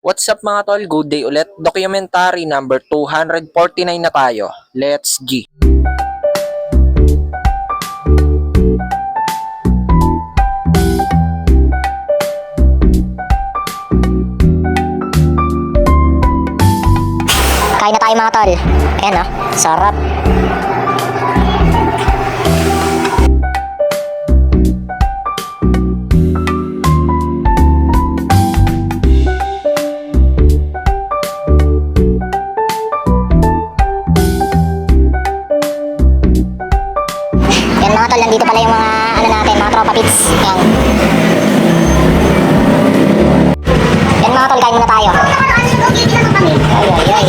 What's up mga tol? Good day ulit. Documentary number 249 na tayo. Let's G. Kain na tayo mga tol. Ayan oh, sarap. Yan mga tol, nandito pala yung mga ano natin, mga tropa pits. Yan. Yan mga tol, kain muna tayo. Ay, ay, ay.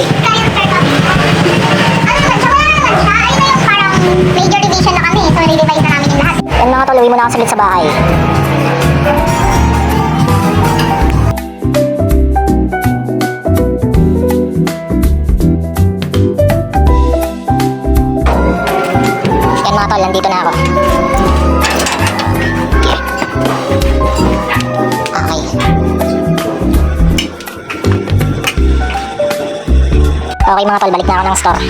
Major division na kami, so re-revise na namin yung lahat. Yan mga tol, uwi muna ako saglit sa bahay. Yan mga tol, nandito na ako. Okay. Okay mga tol, balik na ako ng store.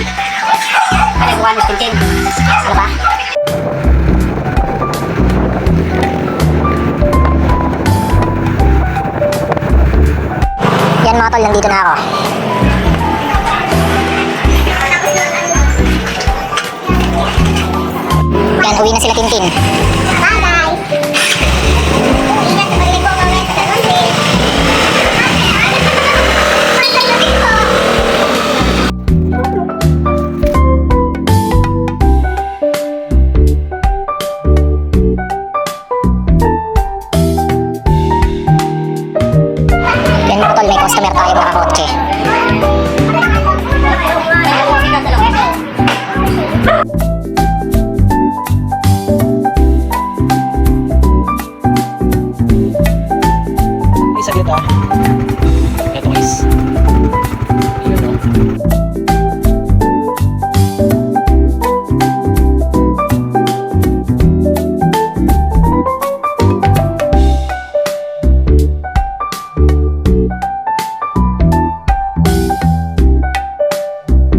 Ano ba? Ano ba? Yan mga tol, nandito na ako. Yan, uwi na sila Tintin. Bye-bye! Ingat sa balik ko mamaya sa Monday. Yan mga tol, may customer tayo mga kotse. Saglit ah. Ito guys. Yun o.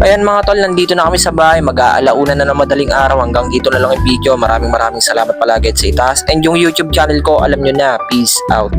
Ayan mga tol, nandito na kami sa bahay. Mag-aalauna na ng madaling araw. Hanggang dito na lang yung video. Maraming salamat palagi sa itaas. And yung YouTube channel ko, alam nyo na. Peace out.